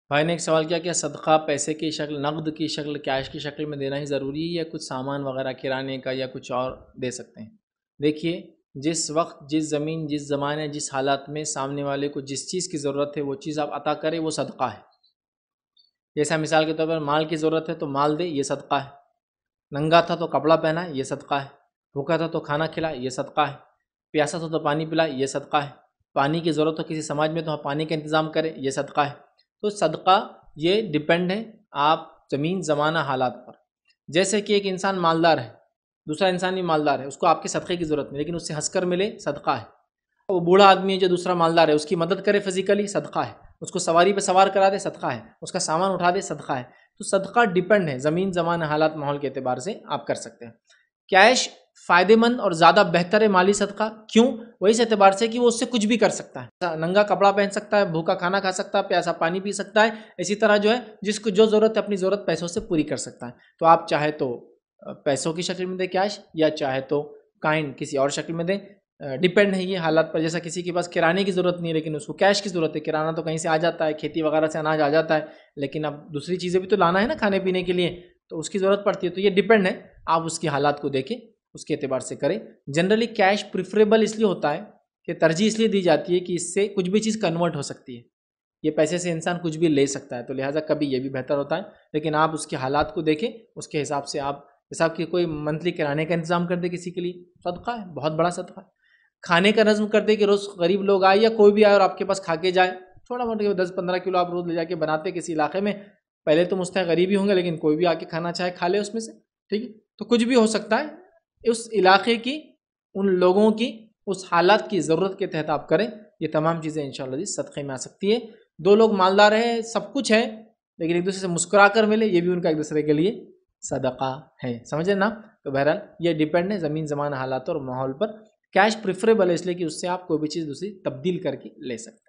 بھائی نے ایک سوال کیا کہ صدقہ پیسے کی شکل، نقد کی شکل، کیش کی شکل میں دینا ہی ضروری ہے یا کچھ سامان وغیرہ کرانے کا یا کچھ اور دے سکتے ہیں؟ دیکھیے، جس وقت، جس زمین، جس زمانے، جس حالات میں سامنے والے کو جس چیز کی ضرورت ہے وہ چیز آپ عطا کریں، وہ صدقہ ہے۔ جیسا مثال کے طور پر مال کی ضرورت ہے تو مال دے، یہ صدقہ ہے۔ ننگا تھا تو کپڑا پہنا، یہ صدقہ ہے۔ بھوکا تھا تو کھانا کھلا، یہ صدقہ ہے۔ پیاسا تھا تو پانی پلا، یہ صدقہ ہے۔ پانی کی ضرورت ہو کسی سماج میں تو پانی کا انتظام کرے، یہ صدقہ ہے۔ تو صدقہ یہ ڈیپینڈ ہے آپ زمین زمانہ حالات پر۔ جیسے کہ ایک انسان مالدار ہے، دوسرا انسان بھی مالدار ہے، اس کو آپ کے صدقے کی ضرورت نہیں، لیکن اس سے ہنس کر ملے، صدقہ ہے۔ وہ بوڑھا آدمی ہے جو دوسرا مالدار ہے، اس کی مدد کرے فزیکلی، صدقہ ہے۔ اس کو سواری پہ سوار کرا دے، صدقہ ہے۔ اس کا سامان اٹھا دے، صدقہ ہے۔ تو صدقہ ڈیپینڈ ہے زمین زمانہ حالات ماحول کے اعتبار سے آپ کر سکتے ہیں۔ کیش فائدہ مند اور زیادہ بہتر ہے مالی صدقہ، کیوں؟ وہ اس اعتبار سے کہ وہ اس سے کچھ بھی کر سکتا ہے، ننگا کپڑا پہن سکتا ہے، بھوکا کھانا کھا سکتا ہے، پیاسا پانی پی سکتا ہے، اسی طرح جو ہے جس کو جو ضرورت ہے اپنی ضرورت پیسوں سے پوری کر سکتا ہے۔ تو آپ چاہے تو پیسوں کی شکل میں دیں کیش، یا چاہے تو کائن کسی اور شکل میں دیں، ڈیپینڈ ہے یہ حالات پر۔ جیسا کسی کے پاس کرانے کی ضرورت نہیں ہے لیکن اس کو کیش کی ضرورت ہے، کرانہ تو کہیں سے آ جاتا ہے، کھیتی وغیرہ سے اناج آ جاتا ہے، لیکن اب دوسری چیزیں بھی تو لانا ہے نا کھانے پینے کے لیے، تو اس کی ضرورت پڑتی ہے۔ تو یہ ڈیپینڈ ہے، آپ اس کی حالات کو دیکھیں، اس کے اعتبار سے کریں۔ جنرلی کیش پریفریبل اس لیے ہوتا ہے کہ ترجیح اس لیے دی جاتی ہے کہ اس سے کچھ بھی چیز کنورٹ ہو سکتی ہے، یہ پیسے سے انسان کچھ بھی لے سکتا ہے، تو لہٰذا کبھی یہ بھی بہتر ہوتا ہے۔ لیکن آپ اس کے حالات کو دیکھیں، اس کے حساب سے آپ جیسا کہ کوئی منتھلی کرانے کا انتظام کر دے کسی کے لیے، صدقہ ہے، بہت بڑا صدقہ ہے۔ کھانے کا نظم کر دے کہ روز غریب لوگ آئے یا کوئی بھی آئے اور آپ کے پاس کھا کے جائے، تھوڑا موٹا 10-15 کلو آپ روز لے جا کے بناتے کسی علاقے میں، پہلے تو مستحق غریب ہی ہوں گے لیکن کوئی بھی آ کے کھانا چاہے کھا لے اس میں سے، ٹھیک ہے؟ تو کچھ بھی ہو سکتا ہے، اس علاقے کی، ان لوگوں کی، اس حالات کی ضرورت کے تحت آپ کریں۔ یہ تمام چیزیں انشاءاللہ جی صدقے میں آ سکتی ہے۔ دو لوگ مالدار ہیں، سب کچھ ہے، لیکن ایک دوسرے سے مسکرا کر ملے، یہ بھی ان کا ایک دوسرے کے لیے صدقہ ہے، سمجھے نا؟ تو بہرحال یہ ڈیپینڈ ہے زمین زمانہ حالات اور ماحول پر۔ کیش پریفریبل ہے اس لیے کہ اس سے آپ کوئی بھی چیز دوسری تبدیل کر کے لے سکتے ہیں۔